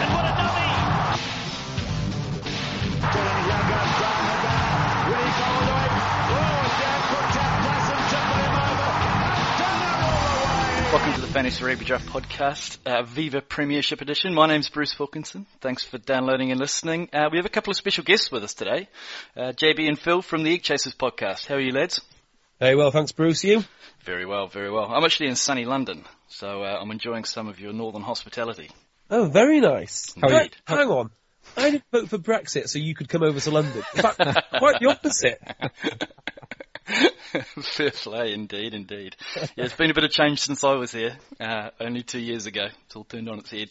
And what a dummy! Welcome to the Fantasy Rugby Draft podcast, Aviva Premiership edition. My name's Bruce Wilkinson. Thanks for downloading and listening. We have a couple of special guests with us today. JB and Phil from the Egg Chasers podcast. How are you, lads? Very well, thanks, Bruce. You? Very well, very well. I'm actually in sunny London, so I'm enjoying some of your northern hospitality. Oh, very nice. Indeed. Hang on. I didn't vote for Brexit so you could come over to London. In fact, quite the opposite. Fair play, indeed. Yeah, it's been a bit of change since I was here, only 2 years ago. It's all turned on its head.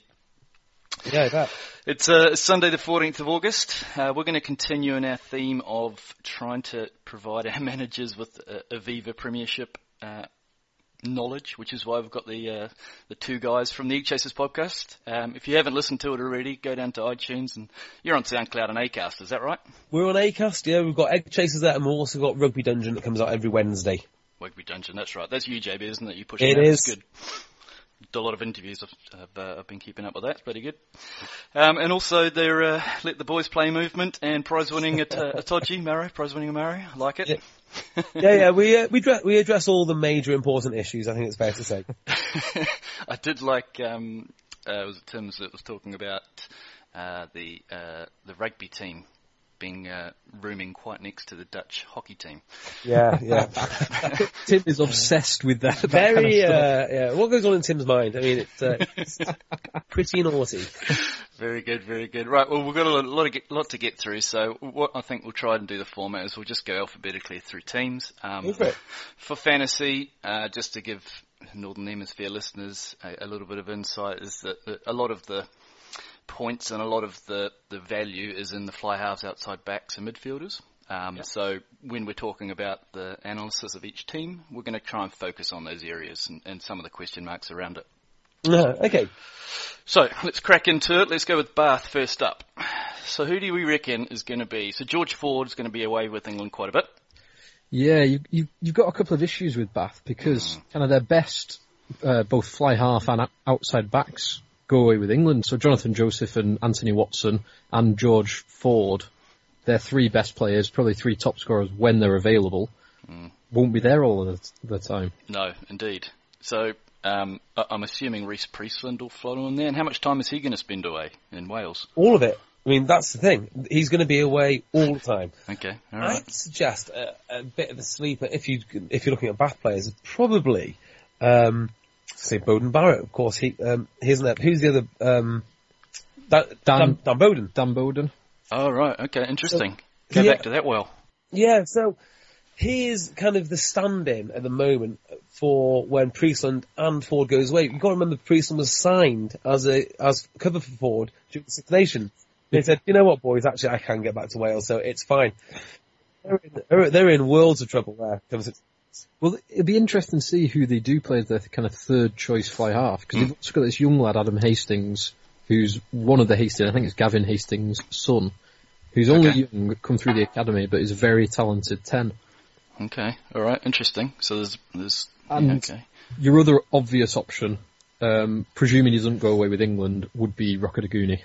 Yeah, that. It's Sunday the 14th of August. We're going to continue in our theme of trying to provide our managers with Aviva Premiership knowledge, which is why we've got the two guys from the Egg Chasers podcast. If you haven't listened to it already, go down to iTunes, and you're on SoundCloud and Acast, is that right? We're on Acast, yeah. We've got Egg Chasers there, and we've also got Rugby Dungeon that comes out every Wednesday. Rugby Dungeon, that's right. That's you, JB, isn't it? You push it out. Is. It's good. A lot of interviews. I've been keeping up with that. It's pretty good. And also their Let the Boys Play movement and prize-winning Atoji Maro. Prize-winning Maro. I like it. Yeah. We address all the major important issues, I think it's fair to say. I did like, it was Tim's that was talking about the rugby team being rooming quite next to the Dutch hockey team. Yeah. Tim is obsessed with that. Very, kind of yeah. What goes on in Tim's mind? I mean, it's pretty naughty. Very good. Right, well, we've got a lot to get through, so what I think we'll try and do the format is we'll just go alphabetically through teams. For fantasy, just to give Northern Hemisphere listeners a little bit of insight, is that a lot of the points and a lot of the value is in the fly halves, outside backs and midfielders. So when we're talking about the analysis of each team, we're going to try and focus on those areas and some of the question marks around it. Okay. So let's crack into it. Let's go with Bath first up. So who do we reckon is going to be? So George Ford is going to be away with England quite a bit. Yeah, you've got a couple of issues with Bath because kind of their best, both fly half and outside backs go away with England. So Jonathan Joseph and Anthony Watson and George Ford, they're three best players, probably three top scorers when they're available, won't be there all of the time. No, indeed. So I'm assuming Reece Priestland will follow in there. And how much time is he going to spend away in Wales? All of it. I mean, that's the thing. He's going to be away all the time. Okay, all right. I'd suggest a bit of a sleeper if you're looking at Bath players. Probably, say Bowden Barrett. Of course, he isn't there. Who's the other? Dan Bowden. Dan Bowden. Oh right, okay, interesting. Go back to that well. Yeah, so he is kind of the stand-in at the moment for when Priestland and Ford goes away. You've got to remember Priestland was signed as cover for Ford during the Six Nations. They said, you know what, boys, actually I can get back to Wales, so it's fine. They're in worlds of trouble there. Well, it'd be interesting to see who they do play as their kind of third choice fly half, because they've also got this young lad, Adam Hastings, who's one of the Hastings, I think it's Gavin Hastings' son, who's only young, come through the academy, but is a very talented 10. Okay, alright, interesting. So there's your other obvious option, presuming he doesn't go away with England, would be Rokoduguni.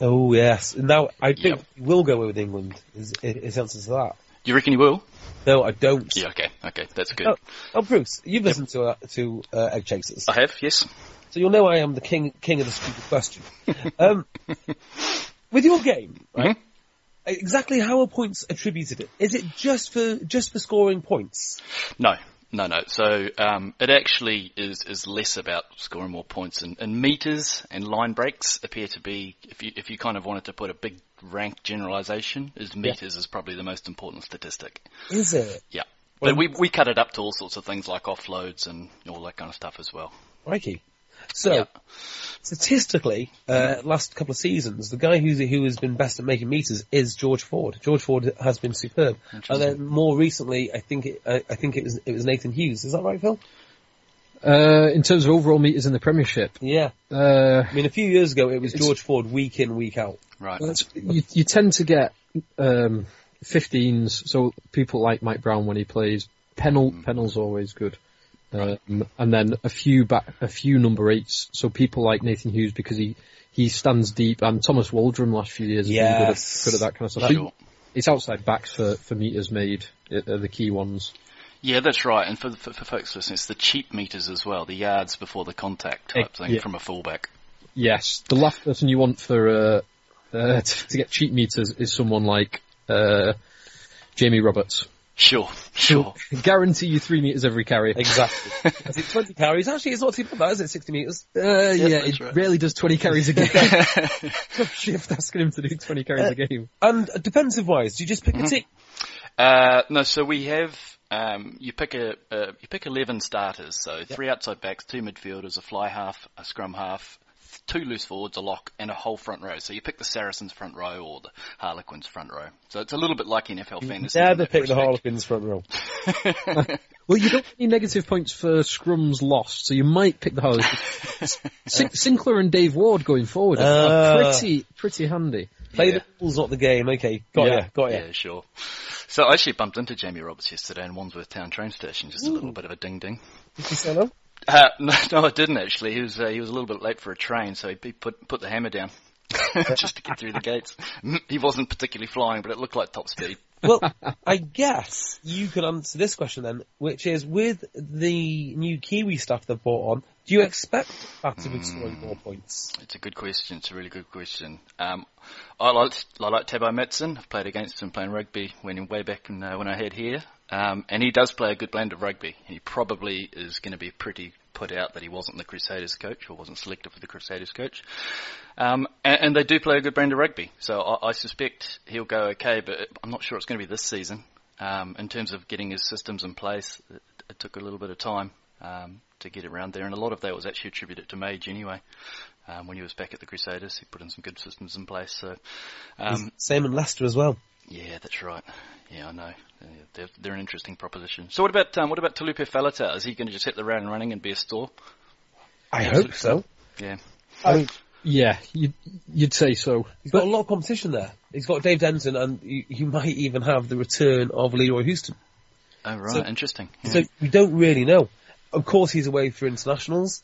Oh, yes. Now, I think he will go away with England, is answer to that. You reckon he will? No, I don't. Yeah, okay, that's good. Oh, Bruce, you've listened to Egg Chasers. I have, yes. So you'll know I am the king of the stupid question. With your game, right? Exactly how are points attributed? Is it just for scoring points? No. So it actually is less about scoring more points, and meters and line breaks appear to be, if you kind of wanted to put a big rank generalisation, meters is probably the most important statistic. Is it? Yeah. But we cut it up to all sorts of things like offloads and all that kind of stuff as well. Crikey. So, statistically, last couple of seasons, the guy who has been best at making meters is George Ford. George Ford has been superb. And then more recently, I think it was Nathan Hughes. Is that right, Phil? In terms of overall meters in the Premiership? Yeah. I mean, a few years ago, it was George Ford week in, week out. Right. Well, you tend to get 15s, so people like Mike Brown when he plays. Pennell's always good. And then a few number 8s, so people like Nathan Hughes because he he stands deep, and Thomas Waldrum last few years has been good at that kind of stuff. Sure. It's outside backs for meters made are the key ones. Yeah, that's right. And for folks listening, it's the cheap meters as well, the yards before the contact type thing from a fullback. Yes, the last person you want for to get cheap meters is someone like Jamie Roberts. Sure. Guarantee you 3 meters every carry. Exactly. Is it 20 carries? Actually, it's not too bad, is it? 60 meters? It rarely does 20 carries a game. Tough shift asking him to do 20 carries a game. And defensive-wise, do you just pick a team? No, so we have, you pick 11 starters, so 3 outside backs, 2 midfielders, a fly half, a scrum half, 2 loose forwards, a lock, and a whole front row. So you pick the Saracens front row or the Harlequins front row. So it's a little bit like NFL fantasy. Yeah, they pick the Harlequins front row. Well, you don't get any negative points for scrums lost, so you might pick the Harlequins. Sinclair and Dave Ward going forward are pretty handy. Play the rules, not the game. Okay, got you. Yeah, sure. So I actually bumped into Jamie Roberts yesterday in Wandsworth Town train station. Just a little bit of a ding-ding. Did you say no? No, I didn't actually. He was a little bit late for a train, so he put the hammer down just to get through the gates. He wasn't particularly flying, but it looked like top speed. Well, I guess you could answer this question then, which is, with the new Kiwi stuff they've brought on, do you expect that to be scoring more points? It's a good question. It's a really good question. I like Tabo Metson. I've played against him playing rugby way back when I had here. And he does play a good blend of rugby. He probably is going to be pretty put out that he wasn't the Crusaders coach or wasn't selected for the Crusaders coach. And they do play a good brand of rugby. So I suspect he'll go okay, but I'm not sure it's going to be this season. In terms of getting his systems in place, it took a little bit of time to get around there. And a lot of that was actually attributed to Mage anyway. When he was back at the Crusaders, he put in some good systems in place. So same in Leicester as well. Yeah, that's right. Yeah, I know. They're an interesting proposition. So what about Talupe Falata? Is he going to just hit the ground running and be a store? I hope so. Yeah. Yeah, you'd say so. He's got a lot of competition there. He's got Dave Denton, and you might even have the return of Leroy Houston. Oh, right. Interesting. Yeah. So we don't really know. Of course, he's away for internationals.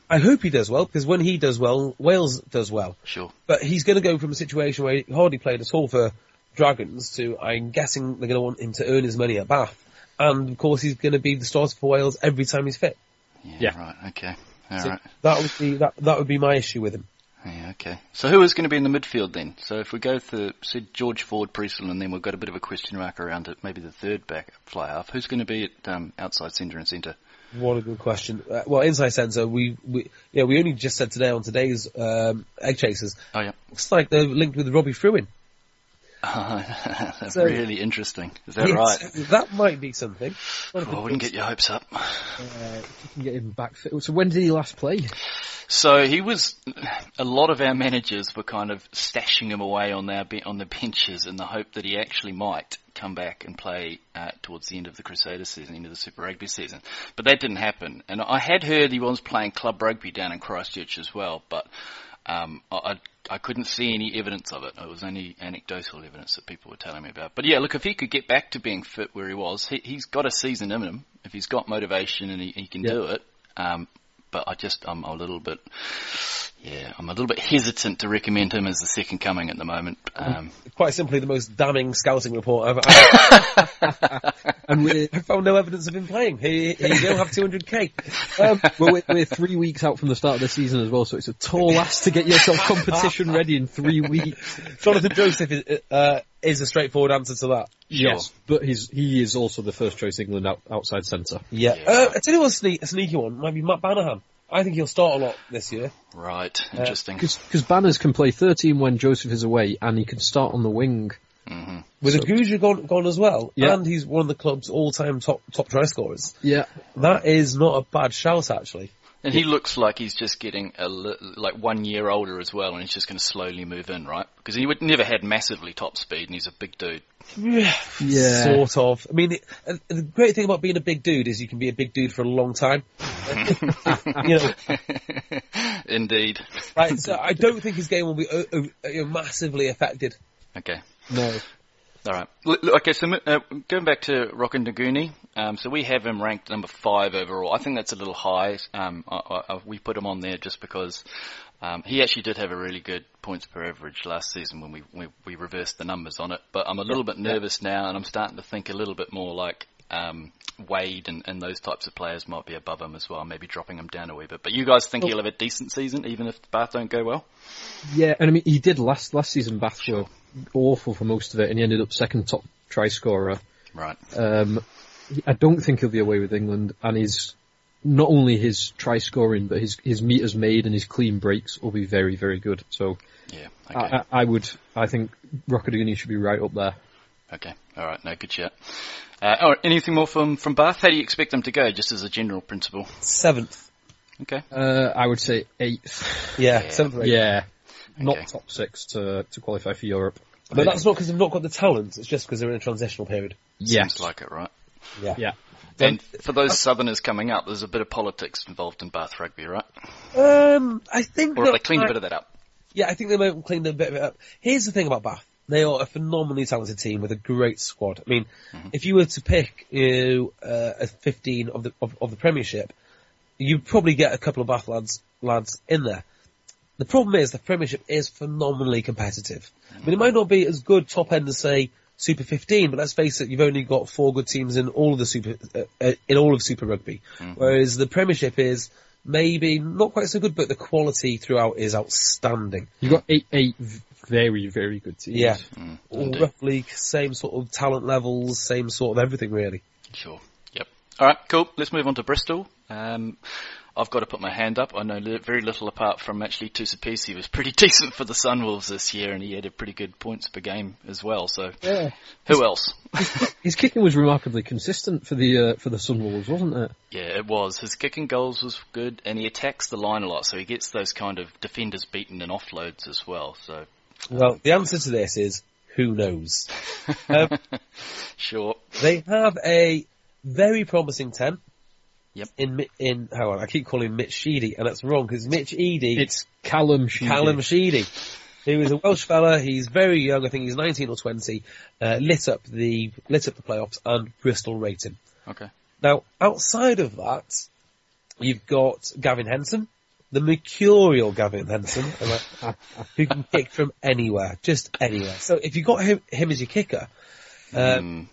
I hope he does well, because when he does well, Wales does well. Sure. But he's going to go from a situation where he hardly played at all for Dragons to, I'm guessing they're going to want him to earn his money at Bath. And, of course, he's going to be the starter for Wales every time he's fit. Yeah. Right, okay. All right. That would be my issue with him. Yeah, okay. So who is going to be in the midfield then? So if we go to, say, George Ford, Priestley, and then we've got a bit of a question mark around it, maybe the third back fly half. Who's going to be at outside centre and centre? What a good question. Well, inside centre, we only just said today on today's Egg Chasers. Oh, yeah. Looks like they're linked with Robbie Fruin. That's really interesting. Is that right? That might be something. I wouldn't get your hopes up. If you can get him back fit. So when did he last play? So he was. A lot of our managers were kind of stashing him away on the benches in the hope that he actually might come back and play towards the end of the Crusaders season, end of the Super Rugby season. But that didn't happen. And I had heard he was playing club rugby down in Christchurch as well, but I couldn't see any evidence of it. It was only anecdotal evidence that people were telling me about. But yeah, look, if he could get back to being fit where he was, he's got a season in him. If he's got motivation and he can do it. But I'm a little bit hesitant to recommend him as the second coming at the moment. Quite simply, the most damning scouting report I've and I found no evidence of him playing. He will have 200k. Well, we're 3 weeks out from the start of the season as well, so it's a tall ask to get yourself competition ready in 3 weeks. Jonathan Joseph is a straightforward answer to that. Sure. Yes, but he is also the first choice England outside centre. Yeah. I tell you what, a sneaky one might be Matt Banahan. I think he'll start a lot this year. Right, interesting. Because Banners can play 13 when Joseph is away, and he can start on the wing. Mm-hmm. With Aguja gone as well, and he's one of the club's all-time top try scorers. Yeah. That is not a bad shout, actually. And he looks like he's just getting 1 year older as well, and he's just going to slowly move in, right? Because he never had massively top speed, and he's a big dude. Yeah, sort of. I mean, the great thing about being a big dude is you can be a big dude for a long time. Indeed. Right, so I don't think his game will be massively affected. Okay. No. All right. Okay, so going back to Rockin Nguni, so we have him ranked number 5 overall. I think that's a little high. We put him on there just because He actually did have a really good points per average last season when we reversed the numbers on it. But I'm a little bit nervous now, and I'm starting to think a little bit more like Wade and those types of players might be above him as well, maybe dropping him down a wee bit. But you guys think he'll have a decent season, even if Bath don't go well? Yeah, and I mean, he did last season. Bath were awful for most of it, and he ended up second top try scorer. Right. I don't think he'll be away with England, and not only his try scoring, but his meters made and his clean breaks will be very, very good. So, yeah, okay. I think Rockaduguni should be right up there. Okay, all right, no, good chat. Anything more from Bath? How do you expect them to go, just as a general principle? 7th. Okay. I would say 8th. Yeah, 7th or 8th. Yeah, okay. Not top 6 to qualify for Europe. But that's not because they've not got the talent, it's just because they're in a transitional period. Seems like it, right? Yeah. And for those Southerners coming up, there's a bit of politics involved in Bath rugby, right? I think... Or have they cleaned a bit of that up? Yeah, I think they might have cleaned a bit of it up. Here's the thing about Bath. They are a phenomenally talented team with a great squad. I mean, if you were to pick a 15 of the Premiership, you'd probably get a couple of Bath lads in there. The problem is the Premiership is phenomenally competitive. I mean, it might not be as good top end as, say, Super 15, but let's face it, you've only got 4 good teams in all of the Super Rugby, whereas the Premiership is maybe not quite so good, but the quality throughout is outstanding. You've got 8 very, very good teams. Yeah. All roughly same sort of talent levels, same sort of everything, really. Sure. Yep. All right, cool. Let's move on to Bristol. I've got to put my hand up. I know very little apart from actually Tusapisi. He was pretty decent for the Sunwolves this year, and he had a pretty good points per game as well. So, who else? His kicking was remarkably consistent for the Sunwolves, wasn't it? Yeah, it was. His kicking goals was good, and he attacks the line a lot, so he gets those kind of defenders beaten and offloads as well. So, well, the answer to this is who knows. Sure. They have a very promising 10. Yep. Hang on, I keep calling him Mitch Sheedy, and that's wrong, because Mitch Eady... It's Callum Sheedy. Callum Sheedy. He was a Welsh fella, he's very young, I think he's 19 or 20, lit up the playoffs, and Bristol rate him. Okay. Now, outside of that, you've got Gavin Henson, the mercurial Gavin Henson, who can kick from anywhere, just anywhere. So if you've got him as your kicker,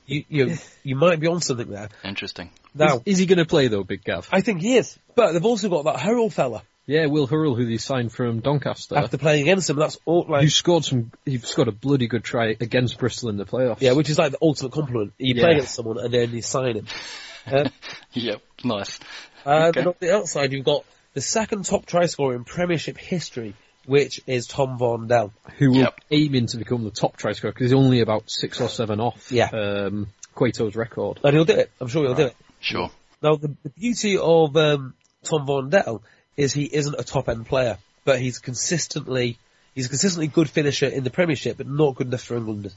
you might be on something there. Interesting. Now, is he going to play though, Big Gav? I think he is. But they've also got that Hurrell fella. Yeah, Will Hurrell, who they signed from Doncaster. After playing against him, that's all like... He scored a bloody good try against Bristol in the playoffs. Yeah, which is like the ultimate compliment. You play against someone and then you sign him. Yep, nice. And on the outside, you've got the second top try scorer in Premiership history, which is Tom Vondell. Who will aiming to become the top try scorer, because he's only about 6 or 7 off Cueto's record. And he'll do it. I'm sure he'll do it. Sure. Now, the beauty of Tom Vondell is he isn't a top-end player, but he's a consistently good finisher in the Premiership, but not good enough for England.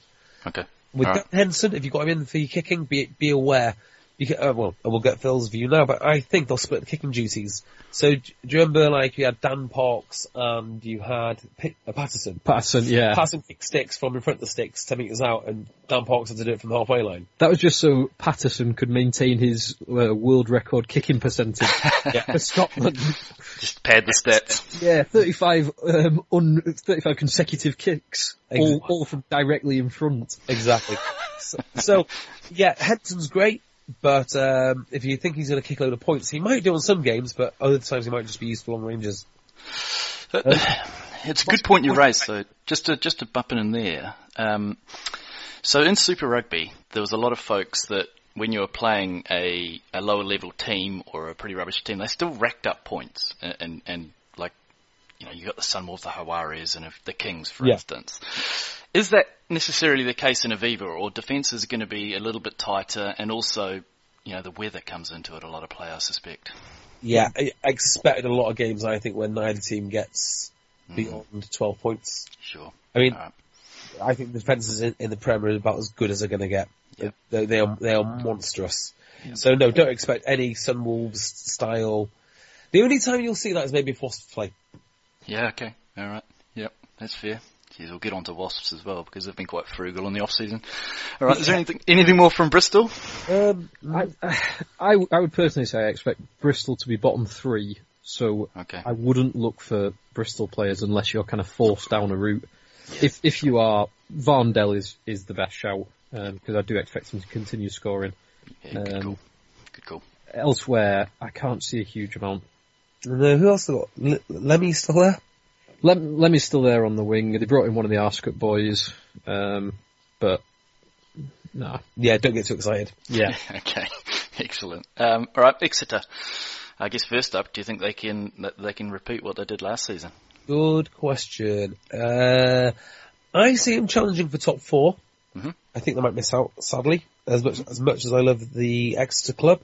Okay. With Henson, if you've got him in for your kicking, be aware. You can, we'll get Phil's view now, but I think they'll split the kicking duties. So, do you remember, like, you had Dan Parks and you had Patterson? Patterson, yeah. Patterson kicked sticks from in front of the sticks 10 metres out, and Dan Parks had to do it from the halfway line. That was just so Patterson could maintain his world record kicking percentage for Scotland. Just pad the stats. Yeah, 35 consecutive kicks, all from directly in front. Exactly. So, Henson's great. But if you think he's going to kick a load of points, he might do on some games, but other times he might just be useful on ranges. It's a good point you raised, so just to bump in there. So in Super Rugby, there was a lot of folks that when you were playing a lower level team or a pretty rubbish team, they still racked up points. And like, you got the Sunwolves, the Hawaris, and the Kings, for instance. Is that necessarily the case in Aviva, or defences are going to be a little bit tighter, and also, the weather comes into it a lot of play, I suspect? Yeah, I expected a lot of games, I think, when neither team gets beyond 12 points. Sure. I mean, I think the defences in the Premier are about as good as they're going to get. Yep. They are monstrous. Yep. So no, don't expect any Sunwolves style. The only time you'll see that is maybe if Wasps play. Yeah, okay. Alright. Yep, that's fair. Jeez, we'll get on to Wasps as well, because they've been quite frugal in the off-season. Alright, is there anything more from Bristol? I would personally say I expect Bristol to be bottom 3, So I wouldn't look for Bristol players unless you're kind of forced down a route. Yeah. If you are, Varndell is the best shout, because I do expect him to continue scoring. Yeah, good call. Elsewhere, I can't see a huge amount. No, who else have got? Lemmy's still there? Lemmy's still there on the wing. They brought in one of the Arscut boys, but no. Yeah, don't get too excited. Yeah. Okay, excellent. All right, Exeter. I guess first up, do you think they can repeat what they did last season? Good question. I see them challenging for top 4. Mm-hmm. I think they might miss out, sadly, as much as I love the Exeter club.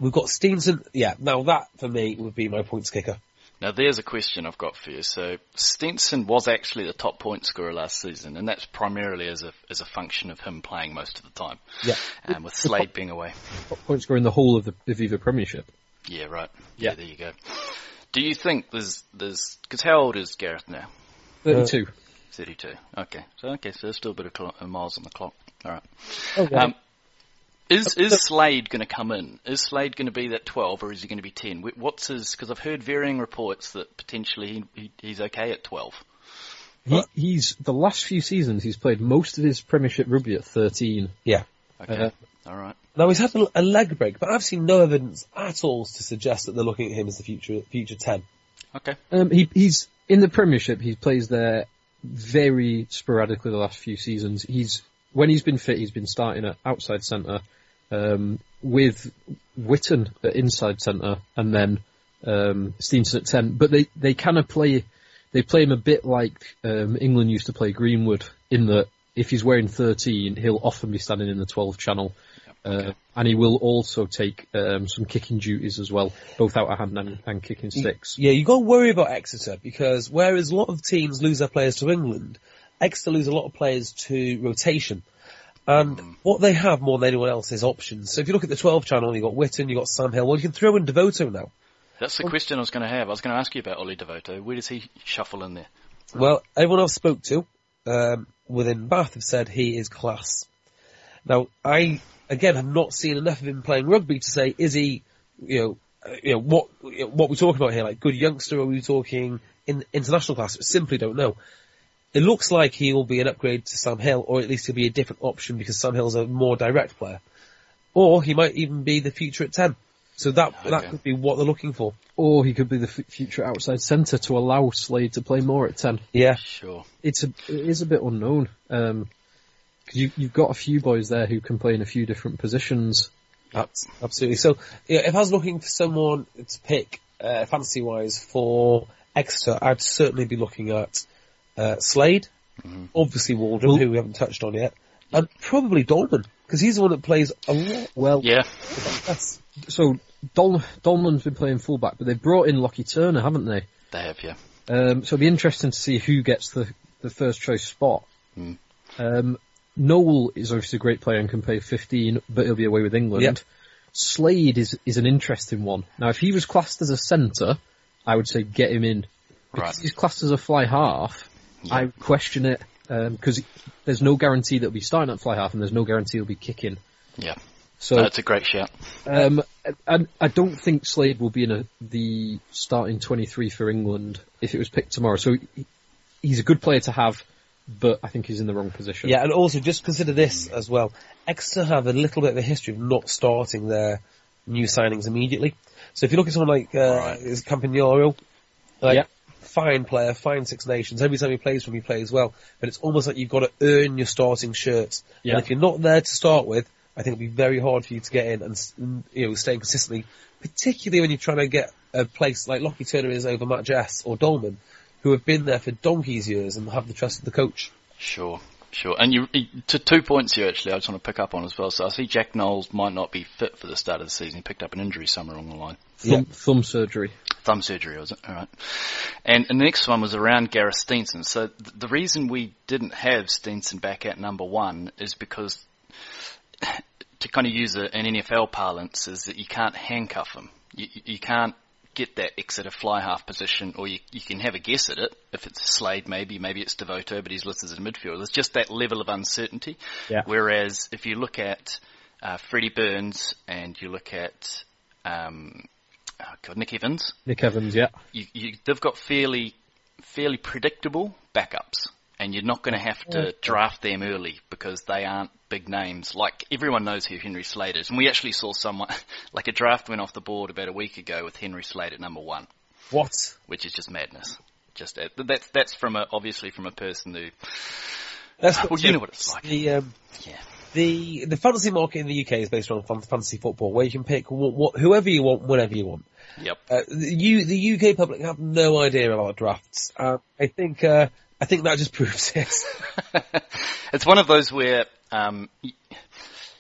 We've got Steenson. Yeah, now that for me would be my points kicker. Now there's a question I've got for you. So Steenson was actually the top point scorer last season, and that's primarily as a function of him playing most of the time. Yeah. And with Slade being away. Top point scorer in the whole of the Aviva Premiership. Yeah, right. Yeah, there you go. Do you think there's because how old is Gareth now? 32. 32. Okay, so there's still a bit of miles on the clock. All right. Okay. Is Slade going to come in? Is Slade going to be that 12 or is he going to be 10? What's his? Because I've heard varying reports that potentially he's okay at 12. He's the last few seasons he's played most of his Premiership rugby at 13. Yeah. Okay. All right. Now he's had a leg break, but I've seen no evidence at all to suggest that they're looking at him as the future 10. Okay. He's in the Premiership. He plays there very sporadically the last few seasons. When he's been fit, he's been starting at outside centre, with Witten at inside centre, and then Steenson at 10. But they kind of play him a bit like England used to play Greenwood, in that if he's wearing 13, he'll often be standing in the 12 channel. And he will also take some kicking duties as well, both out of hand and kicking sticks. Yeah, you got to worry about Exeter, because whereas a lot of teams lose their players to England, Exeter lose a lot of players to rotation. And what they have more than anyone else is options. So if you look at the 12 channel, you've got Witten, you've got Sam Hill. Well, you can throw in Devoto now. That's the question I was going to have. I was going to ask you about Ollie Devoto. Where does he shuffle in there? Well, everyone I've spoke to within Bath have said he is class. Now, I, again, have not seen enough of him playing rugby to say, is he, what we're talking about here, like good youngster, or are we talking in international class? I simply don't know. It looks like he will be an upgrade to Sam Hill, or at least he'll be a different option because Sam Hill's a more direct player. Or he might even be the future at 10. So that could be what they're looking for. Or he could be the future outside centre to allow Slade to play more at 10. Yeah. Sure. It is a bit unknown. Because you've got a few boys there who can play in a few different positions. Absolutely. So, if I was looking for someone to pick, fantasy-wise, for Exeter, I'd certainly be looking at Slade, obviously Waldron, who we haven't touched on yet, and probably Dolman, because he's the one that plays a lot. Well, yeah. So Dolman's been playing fullback, but they've brought in Lockie Turner, haven't they? They have, yeah. So it'll be interesting to see who gets the first choice spot. Noel is obviously a great player and can play 15, but he'll be away with England. Yep. Slade is an interesting one. Now, if he was classed as a centre, I would say get him in. Because he's classed as a fly half, I would question it, because there's no guarantee that he'll be starting at fly half, and there's no guarantee he'll be kicking. Yeah. So that's a great shout. I don't think Slade will be in the starting 23 for England if it was picked tomorrow. So he's a good player to have, but I think he's in the wrong position. Yeah, and also just consider this as well. Exeter have a little bit of a history of not starting new signings immediately. So if you look at someone like Campagnolo, fine player, fine Six Nations. Every time he plays from, he plays well. But it's almost like you've got to earn your starting shirts. Yeah. And if you're not there to start with, I think it'll be very hard for you to get in and stay consistently, particularly when you're trying to get a place like Lockie Turner is over Matt Jess or Dolman, who have been there for donkey's years and have the trust of the coach. Sure. And you to 2 points here, actually, I just want to pick up on as well. So I see Jack Knowles might not be fit for the start of the season. He picked up an injury somewhere along the line. Thumb surgery. Thumb surgery, was it? All right. And the next one was around Gareth Steenson. So the reason we didn't have Steenson back at number 1 is because, to kind of use an NFL parlance, is that you can't handcuff him. You can't get that Exeter fly half position, or you can have a guess at it. If it's Slade, maybe it's Devoto, but he's listed as a midfielder. There's just that level of uncertainty. Yeah. Whereas if you look at Freddie Burns and you look at Nick Evans. Nick Evans, yeah. They've got fairly predictable backups, and you're not going to have to draft them early because they aren't big names. Like, everyone knows who Henry Slade is, and we actually saw someone, like a draft went off the board about a week ago with Henry Slade at number 1. What? Which is just madness. That's obviously from a person who... you know what it's like. The fantasy market in the UK is based on fantasy football, where you can pick whoever you want, whenever you want. Yep. The UK public have no idea about drafts. I think that just proves it. It's one of those where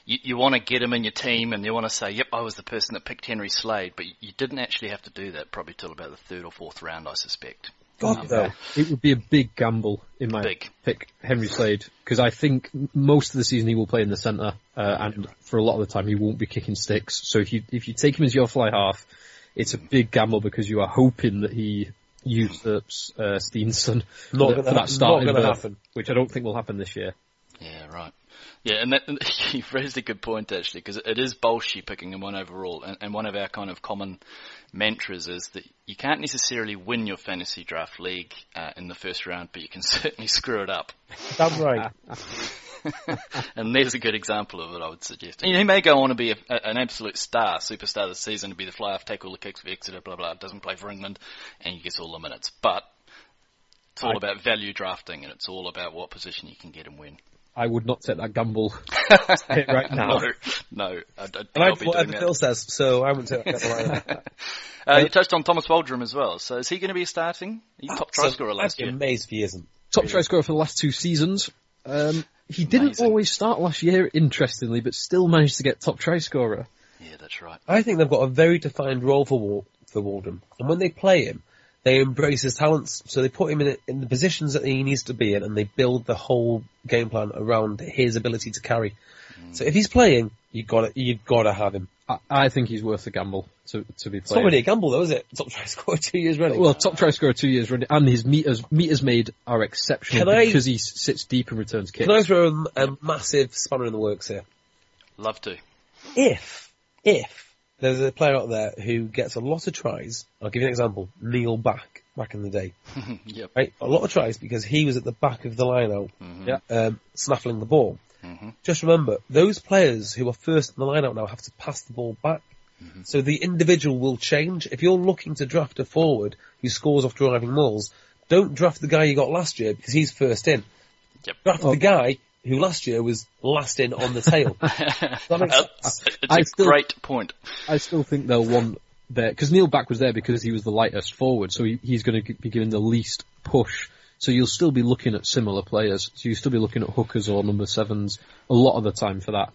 you want to get him in your team, and you want to say, "Yep, I was the person that picked Henry Slade," but you didn't actually have to do that probably till about the 3rd or 4th round, I suspect. It would be a big gamble in my pick, Henry Slade, because I think most of the season he will play in the centre, and for a lot of the time he won't be kicking sticks. So if you take him as your fly half, it's a big gamble because you are hoping that he usurps Steenson for that starting berth, which I don't think will happen this year. Yeah, right. Yeah, and you've raised a good point, actually, because it is Bolshy picking him 1 overall, and one of our kind of common mantras is that you can't necessarily win your fantasy draft league in the first round, but you can certainly screw it up. That's right. And there's a good example of it, I would suggest. And he may go on to be an absolute superstar this season, to be the fly-half, take all the kicks for Exeter, blah, blah, doesn't play for England, and he gets all the minutes. But it's all about value drafting, and it's all about what position you can get and win. I would not take that gamble right now. No. I like whatever Phil says, so I wouldn't take that gamble. You touched on Thomas Waldrum as well. So is he going to be starting? He top try scorer last year. I'd be amazed if he isn't. Top try scorer for the last 2 seasons. He didn't always start last year, interestingly, but still managed to get top try scorer. Yeah, that's right. I think they've got a very defined role for Waldrum, and when they play him, they embrace his talents, so they put him in the positions that he needs to be in, and they build the whole game plan around his ability to carry. So if he's playing, you've got to have him. I think he's worth a gamble to be playing. It's not really a gamble, though, is it? Top try scorer 2 years running. Well, top try scorer 2 years running, and his meters made are exceptional because he sits deep and returns kicks. Can I throw a massive spanner in the works here? Love to. If there's a player out there who gets a lot of tries, I'll give you an example, Neil back in the day. Yep. Right? A lot of tries because he was at the back of the line out, snaffling the ball. Mm-hmm. Just remember, those players who are first in the line out now have to pass the ball back. Mm-hmm. So the individual will change. If you're looking to draft a forward who scores off driving mauls, don't draft the guy you got last year because he's first in. Yep. Draft the guy who last year was last in on the tail. It's a great point. I still think they'll want there, because Neil Back was there because he was the lightest forward, so he's going to be given the least push. So you'll still be looking at similar players. So you'll still be looking at hookers or number 7s a lot of the time for that.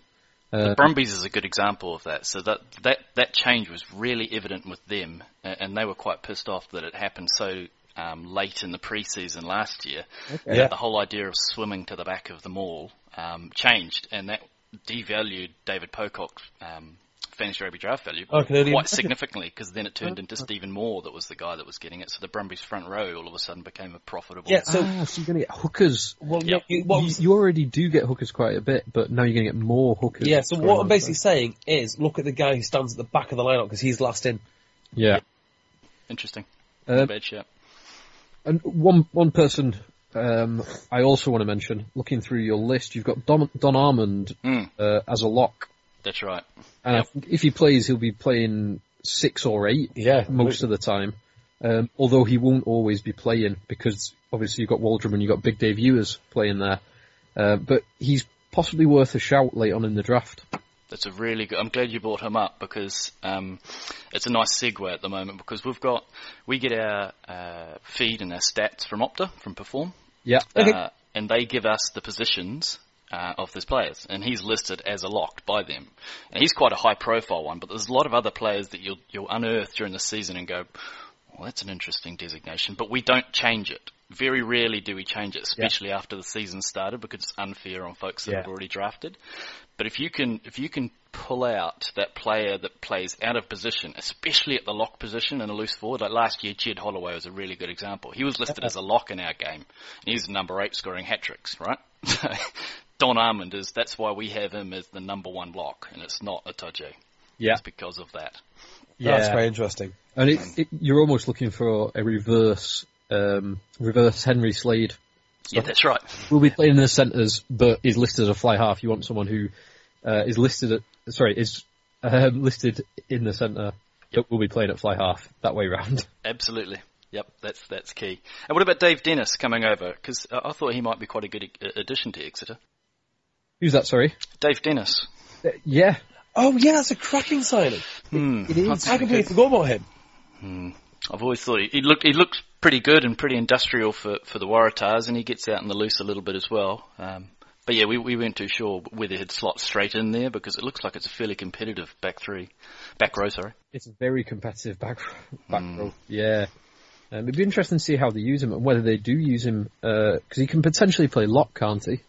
The Brumbies is a good example of that. So that change was really evident with them, and they were quite pissed off that it happened so late in the pre-season last year. Okay. The whole idea of swimming to the back of the maul changed, and that devalued David Pocock's Fantasy Rugby Draft value quite significantly, because then it turned into Stephen Moore that was the guy that was getting it. So the Brumbies front row all of a sudden became a profitable... Yeah, so you're going to get hookers. Well, yep. You already do get hookers quite a bit, but now you're going to get more hookers. Yeah, so what I'm basically saying is, look at the guy who stands at the back of the lineup because he's last in. Yeah. Interesting. Bad shot. And one person I also want to mention, looking through your list, you've got Don Armand as a lock. That's right. And I think if he plays, he'll be playing 6 or 8 most of the time. Although he won't always be playing, because obviously you've got Waldrum and you've got Big Dave Ewers playing there. But he's possibly worth a shout late on in the draft. That's a really good... I'm glad you brought him up, because it's a nice segue at the moment, because we get our feed and our stats from Opta, from Perform. Yeah. And they give us the positions of these players, and he's listed as a locked by them. And he's quite a high-profile one, but there's a lot of other players that you'll unearth during the season and go, well, that's an interesting designation, but we don't change it. Very rarely do we change it, especially after the season started, because it's unfair on folks that have already drafted. But if you can pull out that player that plays out of position, especially at the lock position and a loose forward, like last year, Jed Holloway was a really good example. He was listed as a lock in our game, and he's number 8 scoring hat-tricks, right? Don Armand that's why we have him as the number 1 lock, and it's not Itoje. Yeah. It's because of that. That's very interesting. And you're almost looking for a reverse Henry Slade. So yeah, that's right. We'll be playing in the centres, but is listed as a fly half. You want someone who is listed listed in the centre, but will be playing at fly half, that way round. Absolutely. Yep, that's key. And what about Dave Dennis coming over? Because I thought he might be quite a good addition to Exeter. Who's that, sorry? Dave Dennis. Yeah. Oh, yeah, that's a cracking signing. It is. I completely forgot about him. I've always thought he looked pretty good and pretty industrial for the Waratahs, and he gets out in the loose a little bit as well. But yeah, we weren't too sure whether he'd slot straight in there, because it looks like it's a fairly competitive back row. It's a very competitive back row. Yeah. It'd be interesting to see how they use him and whether they do use him, because he can potentially play lock, can't he?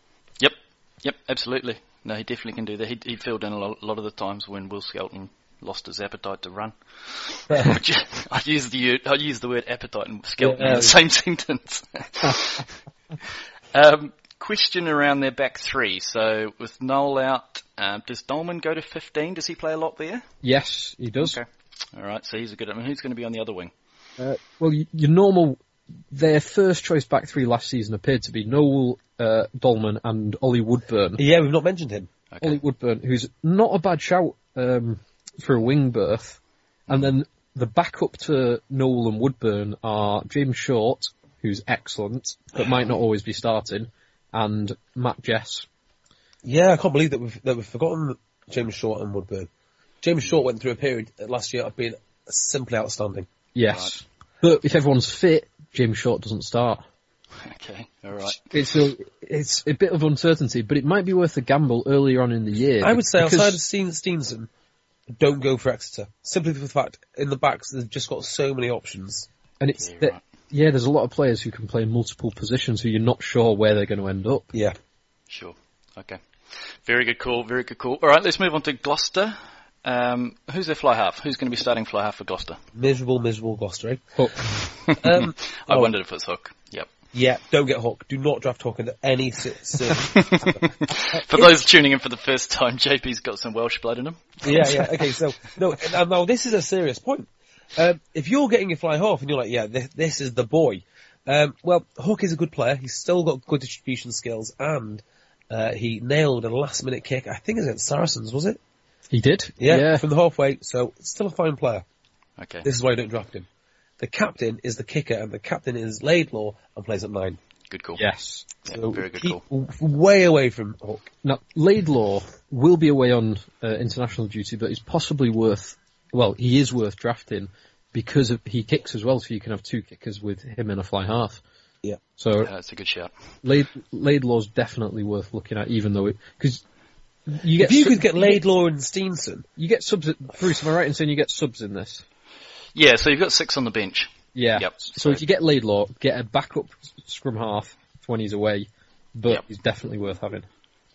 Yep, absolutely. No, he definitely can do that. He filled in a lot of the times when Will Skelton lost his appetite to run. I use the word appetite and Skelton in the same sentence. Question around their back three. So with Noel out, does Dolman go to 15? Does he play a lot there? Yes, he does. Okay. All right, so he's a good. I mean, who's going to be on the other wing? Well, your normal, their first choice back three last season appeared to be Noel, Dolman and Ollie Woodburn. Yeah, we've not mentioned him. Okay. Ollie Woodburn, who's not a bad shout for a wing berth. And then the backup to Noel and Woodburn are James Short, who's excellent, but might not always be starting, and Matt Jess. Yeah, I can't believe that we've forgotten James Short and Woodburn. James Short went through a period last year of being simply outstanding. Yes. Right. But if everyone's fit, James Short doesn't start. Okay, all right. It's a bit of uncertainty, but it might be worth a gamble earlier on in the year. I would say outside of Steenson, don't go for Exeter. Simply for the fact, in the backs, they've just got so many options. And there's a lot of players who can play multiple positions who you're not sure where they're going to end up. Yeah. Sure. Okay. Very good call. All right, let's move on to Gloucester. Who's their fly half? Who's going to be starting fly half for Gloucester? Miserable Gloucester, eh? Hook. I wondered if it's Hook. Yep. Yeah, don't get Hook. Do not draft Hook into any system. For those tuning in for the first time, JP's got some Welsh blood in him. Yeah. Okay, so, now this is a serious point. If you're getting your fly half and you're like, yeah, this is the boy. Well, Hook is a good player. He's still got good distribution skills, and he nailed a last-minute kick. I think it was against Saracens, was it? He did? Yeah, from the halfway, so still a fine player. Okay. This is why I don't draft him. The captain is the kicker, and the captain is Laidlaw and plays at 9. Good call. Yes. So very good call. Way away from Hook. Now, Laidlaw will be away on international duty, but he's possibly he is worth drafting because he kicks as well, so you can have two kickers with him in a fly half. Yeah. So that's a good shout. Laidlaw's definitely worth looking at, even though because if you could get Laidlaw and Steenson, you get subs. Bruce, am I right in saying you get subs in this? Yeah, so you've got 6 on the bench. Yeah. Yep. So if you get Laidlaw, get a backup scrum half when he's away, but he's definitely worth having.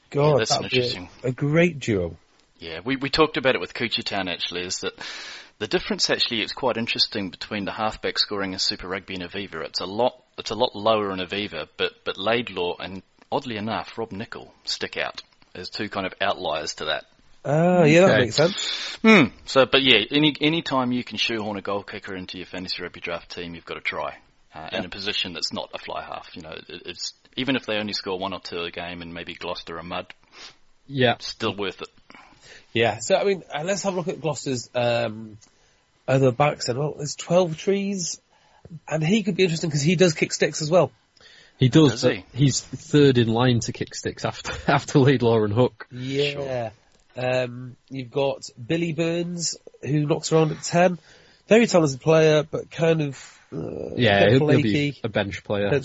God, that's interesting. A great duo. Yeah, we talked about it with Coochie Town actually, is that the difference actually is quite interesting between the halfback scoring in Super Rugby and Aviva. It's a lot lower in Aviva, but Laidlaw and oddly enough Rob Nichol stick out as two kind of outliers to that. Yeah, that makes sense. So, but yeah, any time you can shoehorn a goal kicker into your Fantasy Rugby Draft team, you've got to try. In a position that's not a fly half, it's even if they only score 1 or 2 a game and maybe Gloucester are mud, still worth it. Yeah, so I mean, let's have a look at Gloucester's other backs. And well, there's 12 trees, and he could be interesting because he does kick sticks as well. He does. He's third in line to kick sticks after Laidlaw and Hook. Yeah. Sure. You've got Billy Burns, who knocks around at 10. Very talented player, but kind of he'll be a bench player.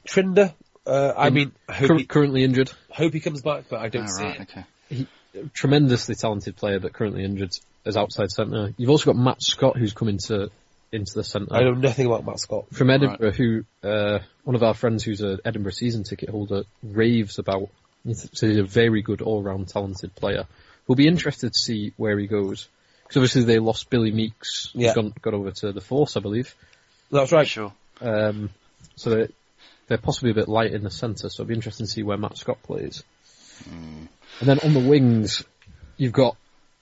Trinder, currently injured. Hope he comes back, but I don't see it. Okay. Tremendously talented player, but currently injured as outside centre. You've also got Matt Scott, who's come into the centre. I know nothing about Matt Scott. From Edinburgh, who one of our friends who's an Edinburgh season ticket holder raves about. So he's a very good all-round talented player. We'll be interested to see where he goes. Because obviously they lost Billy Meeks, who's gone over to the Force, I believe. That's right. Sure. So they're possibly a bit light in the centre, so it'll be interesting to see where Matt Scott plays. And then on the wings, you've got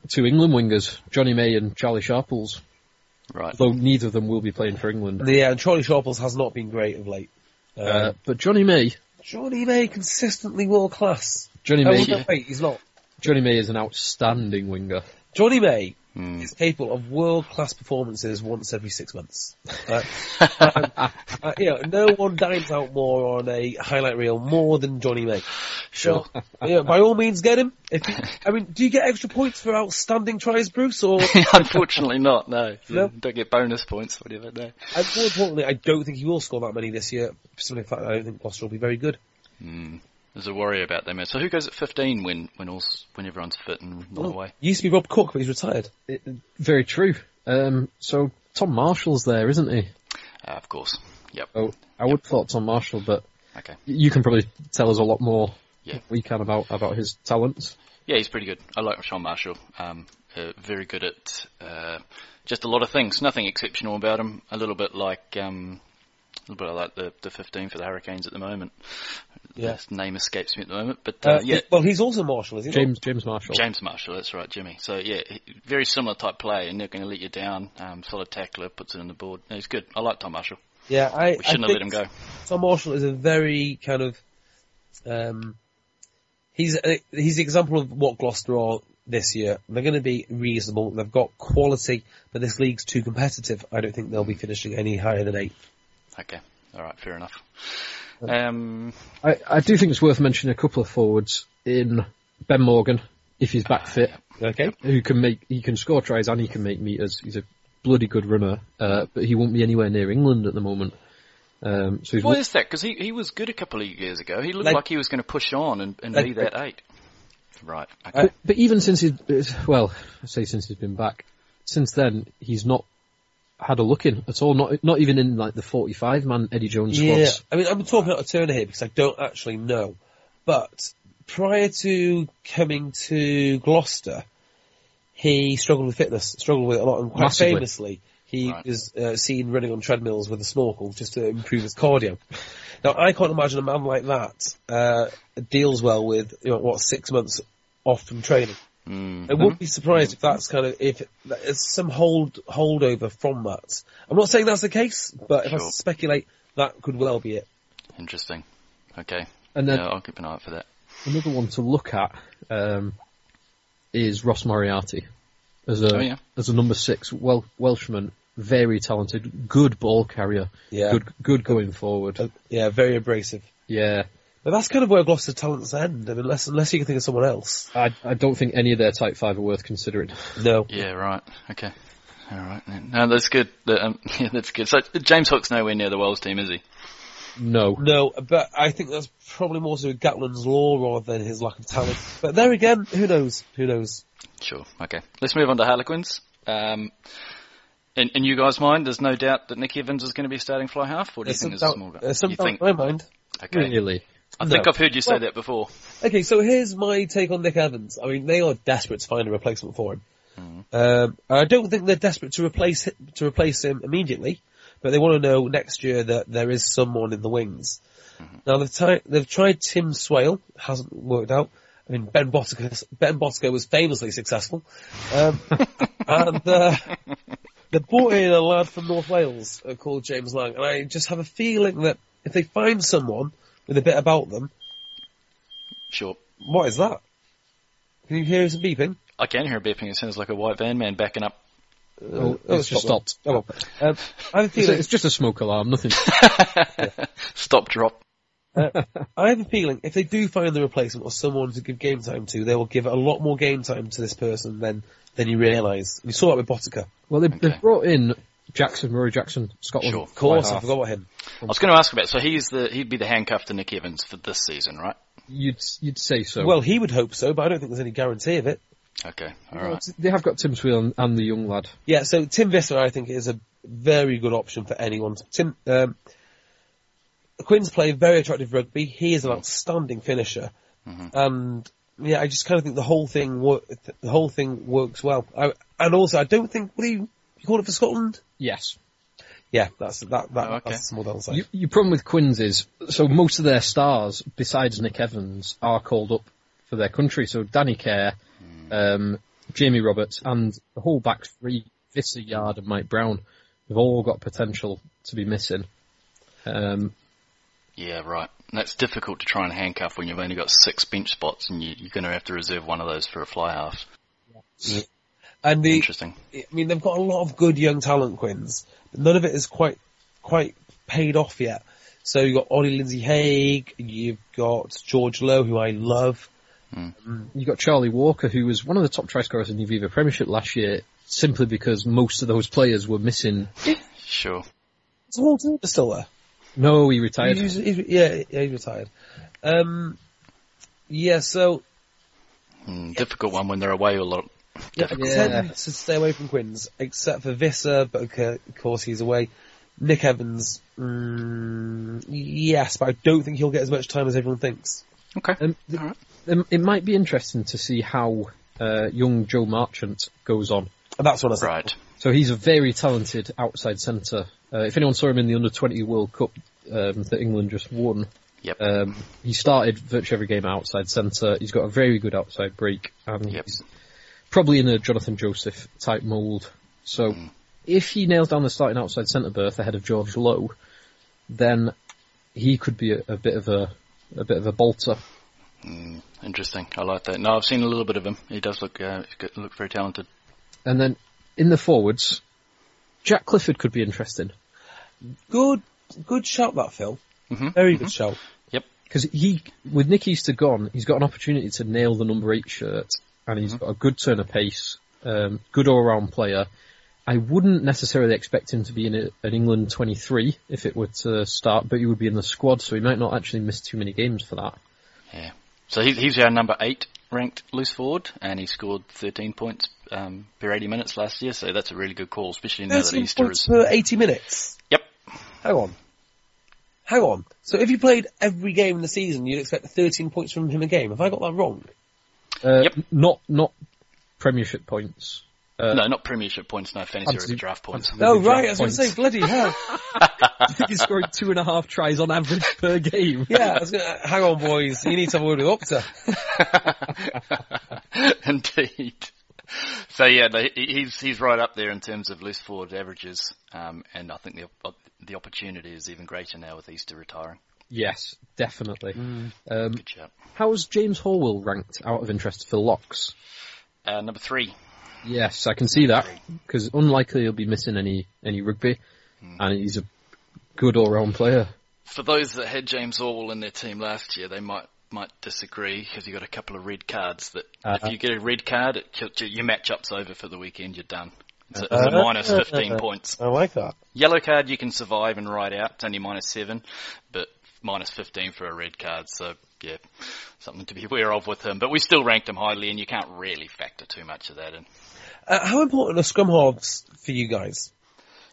two England wingers, Johnny May and Charlie Sharples. Right. Though neither of them will be playing for England. Yeah, and Charlie Sharples has not been great of late. But Johnny May consistently world class. Johnny May, no, wait, he's not. Johnny May is an outstanding winger. Johnny May is capable of world-class performances once every 6 months. No one dines out more on a highlight reel more than Johnny May. Sure. So, by all means, get him. Do you get extra points for outstanding tries, Bruce? Or Unfortunately not, no. No? Don't get bonus points, whatever, no. And more importantly, I don't think he will score that many this year. Simply the fact that I don't think Gloucester will be very good. There's a worry about them. So who goes at 15 when everyone's fit and not away? Used to be Rob Cook, but he's retired. Very true. So Tom Marshall's there, isn't he? Of course. Yep. Oh, I would have thought Tom Marshall, but okay. You can probably tell us a lot more than we can about his talents. Yeah, he's pretty good. I like Tom Marshall. Very good at just a lot of things. Nothing exceptional about him. A little bit like the 15 for the Hurricanes at the moment. Yeah. His name escapes me at the moment, but Well, he's also Marshall, is he? James Marshall. James Marshall, that's right, Jimmy. So very similar type play, and they're going to let you down. Solid tackler, puts it on the board. No, he's good. I like Tom Marshall. Yeah, we shouldn't have let him go. Tom Marshall is a very kind of he's the example of what Gloucester are this year. They're going to be reasonable. They've got quality, but this league's too competitive. I don't think they'll be finishing any higher than 8th. Okay, all right, fair enough. I do think it's worth mentioning a couple of forwards in Ben Morgan, if he's back fit. Okay. He can score tries and he can make meters. He's a bloody good runner, but he won't be anywhere near England at the moment. Why is that? Because he was good a couple of years ago. He looked like he was going to push on and be that 8. Right. Okay. But even since since he's been back, since then he's not had a look in at all. Not even in like the 45-man Eddie Jones squads. Yeah, I'm talking out of turn here because I don't actually know. But prior to coming to Gloucester, he struggled with fitness, struggled with it a lot, and quite Massively. Famously, he was seen running on treadmills with a snorkel just to improve his cardio. Now, I can't imagine a man like that deals well with 6 months off from training. I wouldn't be surprised if that's if it's some holdover from that. I'm not saying that's the case, but if I speculate, that could well be it. Interesting. Okay. And then I'll keep an eye out for that. Another one to look at is Ross Moriarty as a number 6 Welshman, very talented, good ball carrier, good going forward. Very abrasive. Yeah. But that's kind of where Gloucester's talents end, unless you can think of someone else. I don't think any of their type 5 are worth considering. No. Yeah, right. Okay. All right. No, that's good. That's good. So James Hook's nowhere near the Wales team, is he? No. No, but I think that's probably more to do with Gatland's law rather than his lack of talent. But there again, who knows? Sure. Okay. Let's move on to Harlequins. In you guys' mind, there's no doubt that Nick Evans is going to be starting fly half, or do you think there's a small doubt? There's some doubt in my mind. Okay. Really? I think I've heard you say that before. Okay, so here's my take on Nick Evans. I mean, they are desperate to find a replacement for him. I don't think they're desperate to replace him immediately, but they want to know next year that there is someone in the wings. Now they've tried Tim Swale, hasn't worked out. I mean, Ben Bottico was famously successful, and they brought in a lad from North Wales called James Lang, and I just have a feeling that if they find someone with a bit about them. Sure. What is that? Can you hear some beeping? I can hear beeping. It sounds like a white van man backing up. It's just stopped. Oh, I have a feeling it's just a smoke alarm, nothing. Stop, drop. I have a feeling if they do find the replacement or someone to give game time to, they will give a lot more game time to this person than you realise. You saw that with Bottica. Well, they've brought in Murray Jackson, Scotland. Sure. Of course, I forgot about him. I was going to ask about. So he'd be the handcuff to Nick Evans for this season, right? You'd say so. Well, he would hope so, but I don't think there's any guarantee of it. Okay, all right. They have got Tim Swale and the young lad. Yeah, so Tim Visser, I think, is a very good option for anyone. Quinn's playing very attractive rugby. He is an outstanding finisher, and I just kind of think the whole thing works well. And also, I don't think you call it for Scotland. Yes. Yeah, that's the small downside. Your problem with Quins is, so most of their stars, besides Nick Evans, are called up for their country. So Danny Kerr, Jamie Roberts, and the whole back three, Visser, Yard and Mike Brown, have all got potential to be missing. Yeah, right. That's difficult to try and handcuff when you've only got 6 bench spots and you're going to have to reserve one of those for a fly half. Yeah. And Interesting. I mean, they've got a lot of good young talent, Quins, but none of it is quite paid off yet. So you've got Ollie Lindsay-Haig, you've got George Lowe, who I love. You've got Charlie Walker, who was one of the top try scorers in the Aviva Premiership last year, simply because most of those players were missing. Sure. Is Walter still there? No, he retired. He retired. So... difficult one when they're away a lot. Yeah, I tend to stay away from Quins, except for Visser, but of course he's away. Nick Evans, yes, but I don't think he'll get as much time as everyone thinks. Okay. All right. It might be interesting to see how young Joe Marchant goes on. And that's what I said. Right. So he's a very talented outside centre. If anyone saw him in the Under-20 World Cup that England just won, yep. He started virtually every game outside centre. He's got a very good outside break, and he's probably in a Jonathan Joseph type mould. So if he nails down the starting outside centre berth ahead of George Lowe, then he could be a bit of a bolter. Interesting. I like that. No, I've seen a little bit of him. He does look very talented. And then in the forwards, Jack Clifford could be interesting. Good shout, that Phil. Very good shout. Yep. Because with Nick Easter gone, he's got an opportunity to nail the number 8 shirt, and he's got a good turn of pace, good all-round player. I wouldn't necessarily expect him to be in an England 23 if it were to start, but he would be in the squad, so he might not actually miss too many games for that. Yeah. So he's our number 8 ranked loose forward, and he scored 13 points per 80 minutes last year, so that's a really good call, especially now that Easter is... 13 points per 80 minutes? Yep. Hang on. So if you played every game in the season, you'd expect 13 points from him a game. Have I got that wrong? Yep. Not Premiership points. No, not Premiership points, no, Fantasy Rugby Draft points. Oh, right, I was going to say, bloody hell. I think he's scoring 2.5 tries on average per game. Yeah, hang on, boys, you need to have a word with Opta. Indeed. So yeah, he's right up there in terms of loose forward averages, and I think the opportunity is even greater now with Easter retiring. Yes, definitely. Good shout. How's James Horwell ranked out of interest for locks? Number 3. Yes, I can see that, because unlikely he'll be missing any rugby, and he's a good all-round player. For those that had James Orwell in their team last year, they might disagree, because you got a couple of red cards that if you get a red card, your matchup's over for the weekend, you're done. It's a minus 15 points. I like that. Yellow card you can survive and ride out, it's only minus 7, but minus 15 for a red card, so yeah, something to be aware of with him. But we still ranked him highly, and you can't really factor too much of that in. How important are scrum halves for you guys?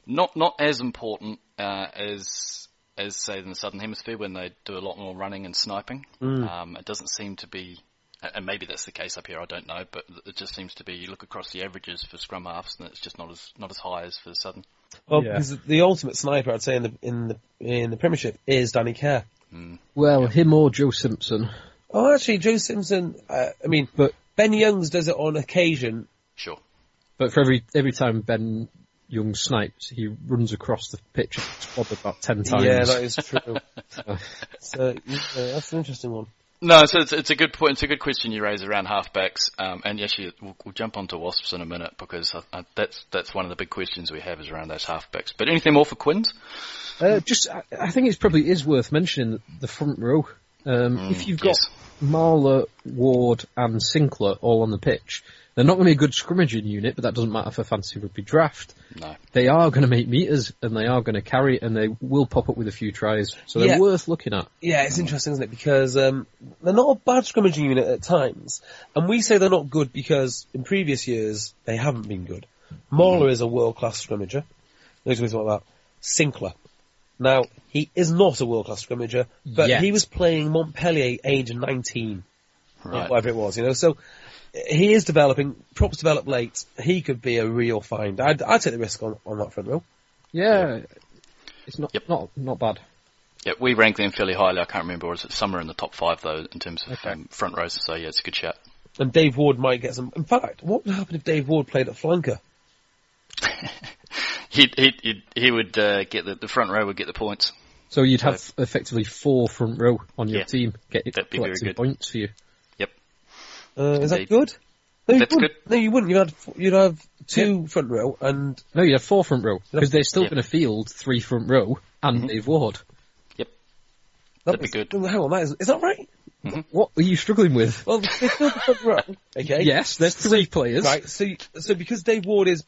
Not as important as say in the Southern Hemisphere when they do a lot more running and sniping. It doesn't seem to be, and maybe that's the case up here, I don't know, but it just seems to be, you look across the averages for scrum halves and it's just not as high as for the Southern. Well, because the ultimate sniper, I'd say, in the Premiership is Danny Kerr. Well, him or Joe Simpson. Oh, actually, Joe Simpson, but Ben Youngs does it on occasion. Sure. But for every time Ben Young snipes, he runs across the pitch and squad about 10 times. Yeah, that is true. So that's an interesting one. No, so it's a good point. It's a good question you raise around halfbacks, and actually we'll jump onto Wasps in a minute because that's one of the big questions we have is around those halfbacks. But anything more for Quins? I think it probably is worth mentioning the front row. If you've got Marler, Ward, and Sinclair all on the pitch, they're not going to be a good scrimmaging unit, but that doesn't matter for Fantasy Rugby Draft. No. They are going to make meters, and they are going to carry, and they will pop up with a few tries, so they're worth looking at. Yeah, it's interesting, isn't it? Because they're not a bad scrimmaging unit at times, and we say they're not good because in previous years they haven't been good. Marler is a world-class scrimmager. There's nothing about that. Sinclair. Now, he is not a world-class scrimmager, but he was playing Montpellier age 19, whatever it was, so he is developing. Props develop late. He could be a real find. I'd take the risk on that front row. Yeah. It's not bad. Yeah, we rank them fairly highly. I can't remember, was it somewhere in the top 5 though in terms of front rows? So yeah, it's a good shout. And Dave Ward might get some. In fact, what would happen if Dave Ward played at flanker? he would get the front row would get the points. So you'd have effectively 4 front row on your team that'd be very good. Points for you. Yep. Is that good? No, That's good. No, you wouldn't. You'd have 2 front row and... No, you'd have 4 front row, because they're still going to field 3 front row and Dave Ward. Yep. That'd be good. Hang on, is that right? Mm-hmm. What are you struggling with? Well, it's still the front row, okay? Yes, there's 3 players. Right, so because Dave Ward is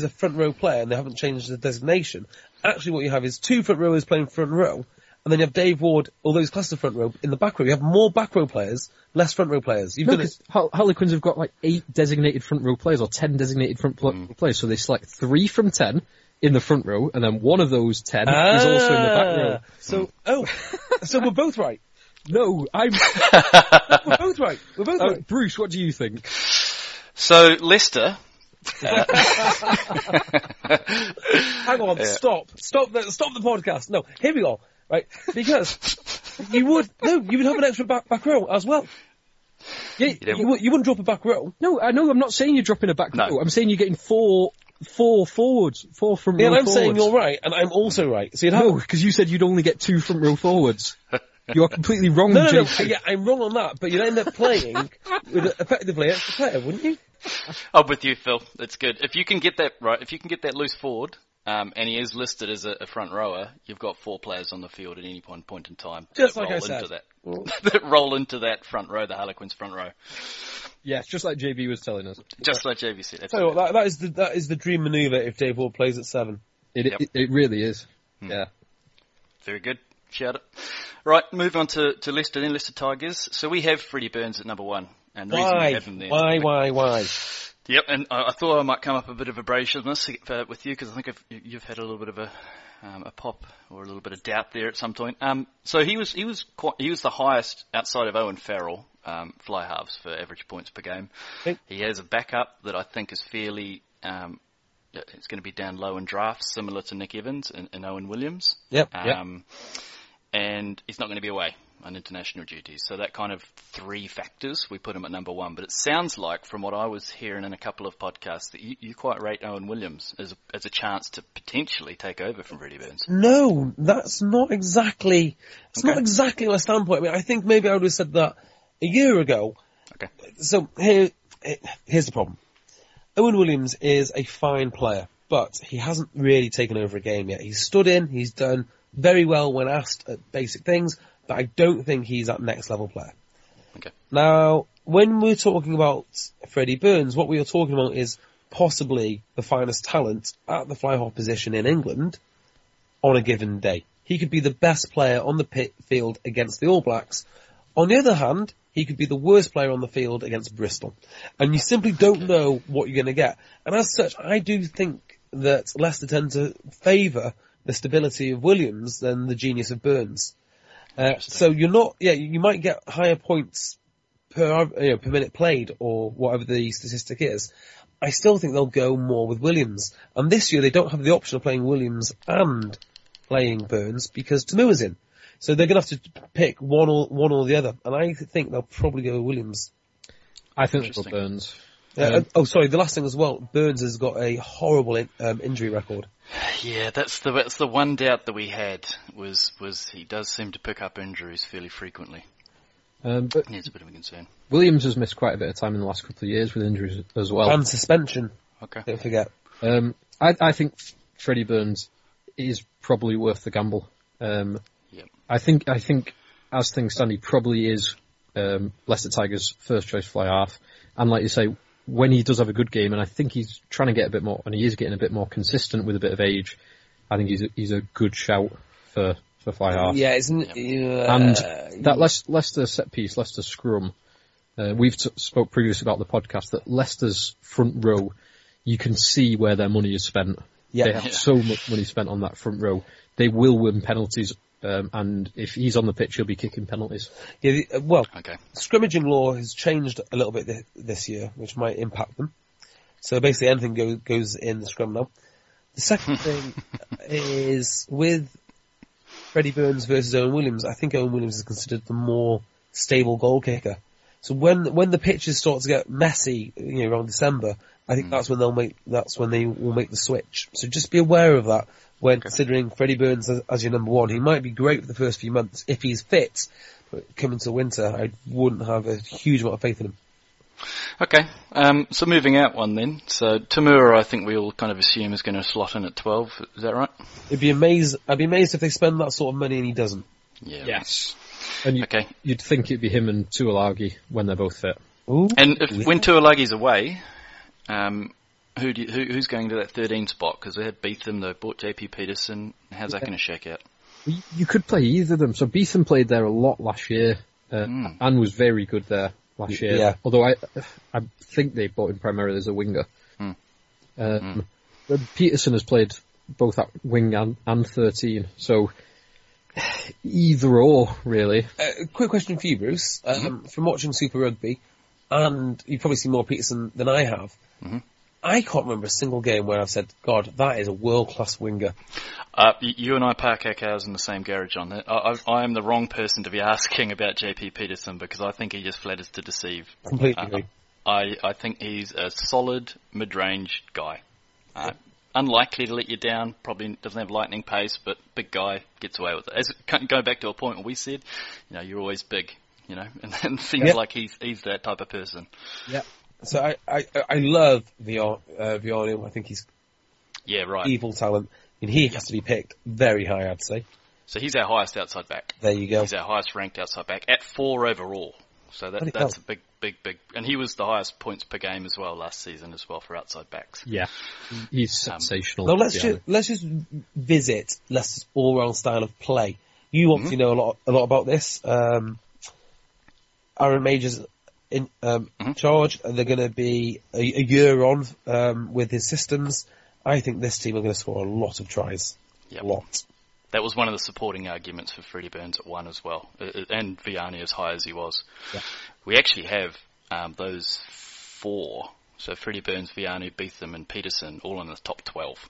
a front row player and they haven't changed the designation, actually what you have is 2 front rowers playing front row, and then you have Dave Ward, although he's classed as front row, in the back row. You have more back row players, less front row players. Because Harlequins have got 8 designated front row players, or 10 designated front row players, so they select 3 from 10 in the front row, and then one of those 10 is also in the back row. So we're both right. No, we're both right. We're both right. Bruce, what do you think? So, Leicester... Hang on, stop the podcast. No, here we go. Right, because you would have an extra back row as well. Yeah, you wouldn't drop a back row. No, I'm not saying you're dropping a back row. I'm saying you're getting 4 forwards, 4 front row forwards. I'm saying you're right, and I'm also right. So no, because you said you'd only get 2 front row forwards. You are completely wrong, No, yeah, I'm wrong on that, but you'd end up playing with effectively extra player, wouldn't you? I'm with you, Phil. That's good. If you can get that right, if you can get that loose forward, and he is listed as a front rower, you've got 4 players on the field at any one point in time. Just like I said. That roll into that front row, the Harlequins front row. Yeah, just like JB was telling us. Just like JB said. Tell you what, that is the dream manoeuvre if Dave Ward plays at 7. It really is. Yeah. Very good. Shout it. Right, move on to Leicester, then Leicester Tigers. So we have Freddie Burns at number 1. And the reason we have him there... Why? Yep, and I thought I might come up a bit of abrasiveness with you, because I think you've had a little bit of a pop or a little bit of doubt there at some point. So he was the highest outside of Owen Farrell, fly halves for average points per game. Okay. He has a backup that I think is fairly... it's going to be down low in drafts, similar to Nick Evans and Owen Williams. Yep. And he's not going to be away on international duties. So that kind of 3 factors, we put him at number 1. But it sounds like, from what I was hearing in a couple of podcasts, that you quite rate Owen Williams as a chance to potentially take over from Freddie Burns. No, that's not exactly... It's not exactly my standpoint. I mean, I think maybe I would have said that a year ago. Okay. So here's the problem. Owen Williams is a fine player, but he hasn't really taken over a game yet. He's stood in, he's done very well when asked at basic things, but I don't think he's that next level player. Okay. Now, when we're talking about Freddie Burns, what we are talking about is possibly the finest talent at the fly half position in England on a given day. He could be the best player on the field against the All Blacks. On the other hand, he could be the worst player on the field against Bristol. And you simply don't know what you're going to get. And as such, I do think that Leicester tend to favour the stability of Williams than the genius of Burns. So you might get higher points per minute played or whatever the statistic is. I still think they'll go more with Williams. And this year they don't have the option of playing Williams and playing Burns because Tamua's in. So they're going to have to pick one or the other. And I think they'll probably go with Williams. I think they'll go Burns. Sorry, the last thing as well, Burns has got a horrible injury record. Yeah, that's the one doubt that we had was he does seem to pick up injuries fairly frequently. But it's a bit of a concern. Williams has missed quite a bit of time in the last couple of years with injuries as well. And suspension. Okay. Don't forget. I think Freddie Burns is probably worth the gamble. Yep. I think as things stand, he probably is Leicester Tigers' first choice fly half. And like you say, when he does have a good game, and I think he's trying to get a bit more, and he is getting a bit more consistent with a bit of age, I think he's a good shout for fly half. Yeah, isn't it? And that Leicester set piece, Leicester scrum, we've spoke previously about the podcast that Leicester's front row, you can see where their money is spent. Yeah. They have so much money spent on that front row. They will win penalties. And if he's on the pitch, he'll be kicking penalties. Yeah, scrimmaging law has changed a little bit this year, which might impact them. So basically anything goes in the scrum now. The second thing is with Freddie Burns versus Owen Williams, I think Owen Williams is considered the more stable goal kicker. So when the pitches start to get messy, around December, I think that's when they will make the switch. So just be aware of that when considering Freddie Burns as your number one. He might be great for the first few months if he's fit, but coming to winter, I wouldn't have a huge amount of faith in him. Okay, so moving out one then. So Tamura, I think we all kind of assume is going to slot in at 12. Is that right? I'd be amazed if they spend that sort of money and he doesn't. Yeah. Yes. And you'd think it'd be him and Tuolagi when they're both fit. Ooh. And when Tuolagi's away, who's going to that 13 spot? Because they had Beetham, they bought JP Peterson. How's that going to shake out? You could play either of them. So Beetham played there a lot last year, and was very good there last year. Yeah. Although I think they bought him primarily as a winger. But Peterson has played both at wing and 13, so either or, really. Quick question for you, Bruce. From watching Super Rugby, and you've probably seen more Peterson than I have, I can't remember a single game where I've said, God, that is a world-class winger. You and I park our cars in the same garage on that. I am the wrong person to be asking about JP Peterson because I think he just flatters to deceive. Completely agree. I think he's a solid mid-range guy. Unlikely to let you down, probably doesn't have lightning pace, but big guy, gets away with it. Go back to a point where we said, you're always big, and seems like he's that type of person. Yeah. So I love Viano. I think he's evil talent. And he has to be picked very high, I'd say. So he's our highest outside back. There you go. He's our highest ranked outside back at 4 overall. So that's a big. And he was the highest points per game as well last season as well for outside backs. Yeah, he's sensational. Now let's just visit Leicester's all-round style of play. You obviously know a lot about this. Aaron Major's in charge. They're going to be a year on with his systems. I think this team are going to score a lot of tries. Yep. A lot. That was one of the supporting arguments for Freddie Burns at 1 as well, and Vianney as high as he was. Yeah. We actually have those 4, so Freddie Burns, Vianney, Beetham and Peterson, all in the top 12.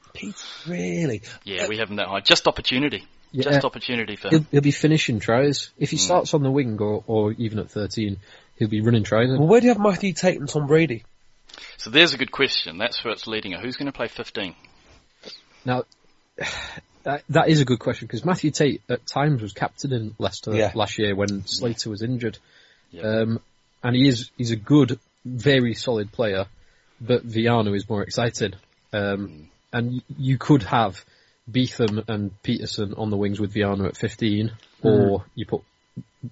Really? Yeah, we have them that high. Just opportunity. Yeah. Just opportunity for him. He'll be finishing tries. If he starts on the wing or even at 13, he'll be running tries. Well, where do you have Matthew Tate and Tom Brady? So there's a good question. That's where it's leading. Who's going to play 15? Now, that is a good question because Matthew Tate at times was captain in Leicester last year when Slater was injured. Yep. And he's a good, very solid player, but Viano is more exciting. And you could have Beetham and Peterson on the wings with Viano at 15, or you put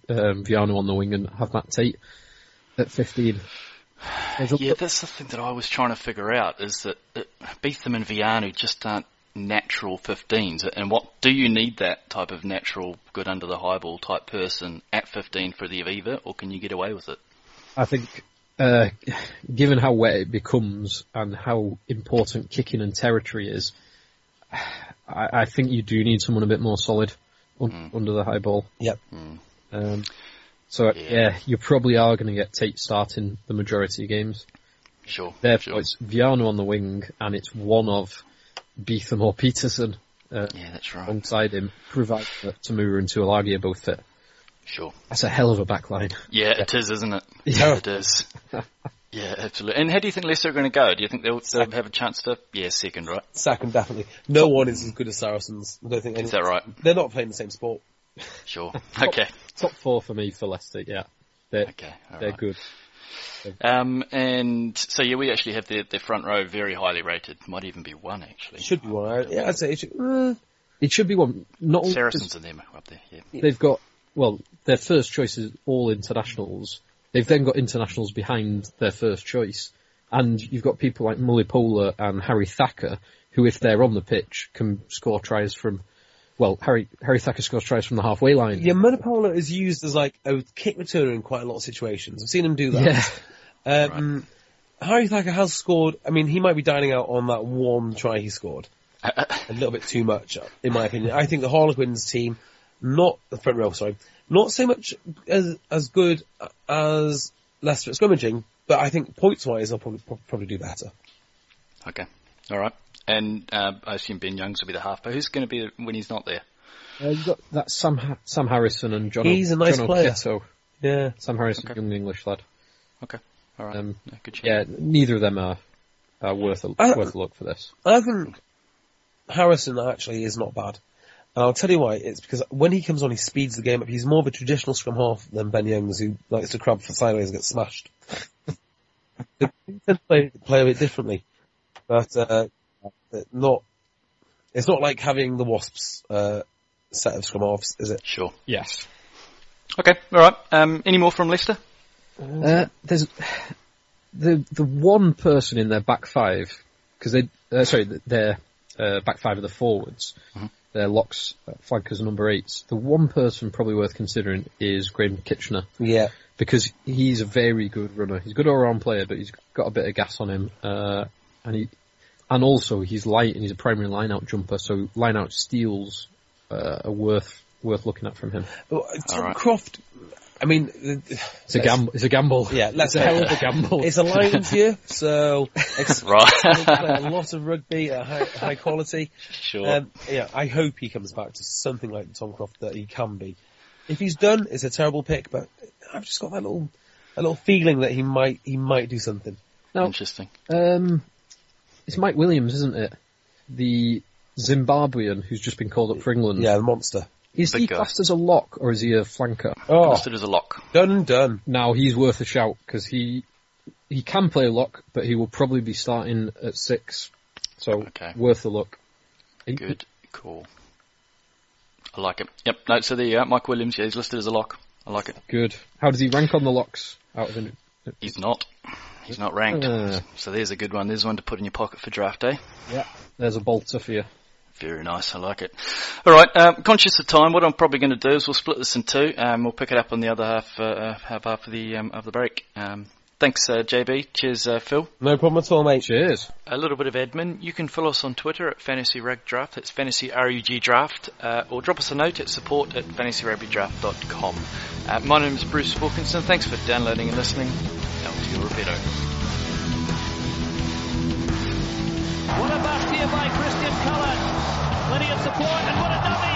Viano on the wing and have Matt Tate at 15. That's the thing that I was trying to figure out, is that Beetham and Viano just aren't natural 15s. And what do you need that type of natural, good under the high ball type person at 15 for the Aviva, or can you get away with it? I think, given how wet it becomes and how important kicking and territory is, I think you do need someone a bit more solid under the high ball. Yep. So you probably are going to get Tate starting the majority of games. Sure. Therefore, it's Viano on the wing, and it's one of Beetham or Peterson. That's right. Alongside him, provided that Tamura and Tuolagi are both fit. Sure. That's a hell of a back line. Yeah, it is, isn't it? Yeah, it is. Yeah, absolutely. And how do you think Leicester are going to go? Do you think they'll have a chance to? Yeah, second, right? Second, definitely. No one is as good as Saracens. I don't think is that right? They're not playing the same sport. Sure. Okay. Top 4 for me for Leicester. Yeah, they're good. And so we actually have their front row very highly rated. Might even be 1 actually. Should be 1. Yeah, I'd say it should. It should be 1. Not Saracens and them up there. Yeah. They've got their first choice is all internationals. They've then got internationals behind their first choice, and you've got people like Mulipola and Harry Thacker, who, if they're on the pitch, can score tries from. Well, Harry Thacker scores tries from the halfway line. Yeah, Mulipola is used as like a kick returner in quite a lot of situations. I've seen him do that. Yeah. Right. Harry Thacker has scored. I mean, he might be dining out on that 1 try he scored. A little bit too much, in my opinion. I think the Harlequins team, not the front row, not so much as good as Leicester at scrimmaging, but I think points-wise they'll probably do better. Okay, all right. And I assume Ben Youngs will be the half, but who's going to be when he's not there? You've got that Sam Harrison and John. He's a nice player. O'Keto. Yeah, Sam Harrison, young English lad. Okay. All right. Good shout. Yeah, neither of them are worth a look for this. I think Harrison actually is not bad. And I'll tell you why. It's because when he comes on, he speeds the game up. He's more of a traditional scrum half than Ben Youngs, who likes to crab for sideways and get smashed. They tend to play a bit differently. But it's not like having the Wasps set of scrum halves, is it? Sure. Yes. Okay, all right. Any more from Leicester? There's the one person in their back five, because their back five of the forwards, their locks, flankers, number 8s. The one person probably worth considering is Graham Kitchener. Yeah. Because he's a very good runner. He's a good all-round player, but he's got a bit of gas on him. And also he's light and he's a primary line-out jumper, so line-out steals are worth looking at from him. Tom Croft, I mean, it's a gamble. Yeah, it's a hell of a gamble. It's a Lions year, so right. a lot of rugby at high quality. Sure. I hope he comes back to something like the Tom Croft that he can be. If he's done, it's a terrible pick, but I've just got that little feeling that he might do something. Now, interesting. It's Mike Williams, isn't it? The Zimbabwean who's just been called up for England. Yeah, the monster. Is he classed as a lock or is he a flanker? Oh, listed as a lock. Done. Now he's worth a shout because he can play lock, but he will probably be starting at 6. So worth a look. Good call. I like it. Yep. No, so the Mike Williams, he's listed as a lock. I like it. Good. How does he rank on the locks? He's not. He's not ranked. So there's a good one. There's one to put in your pocket for draft day. Yeah. There's a bolter for you. Very nice. I like it. All right. Conscious of time, what I'm probably going to do is we'll split this in two. We'll pick it up on the other half of the break. Thanks, JB. Cheers, Phil. No problem at all, mate. Cheers. A little bit of admin. You can follow us on Twitter at Fantasy Rug Draft. It's Fantasy RUG Draft. Or drop us a note at support@fantasyrugbydraft.com. My name is Bruce Wilkinson. Thanks for downloading and listening. Out to your Rapido. What a bust here by Christian Cullen. Plenty of support and what a dummy.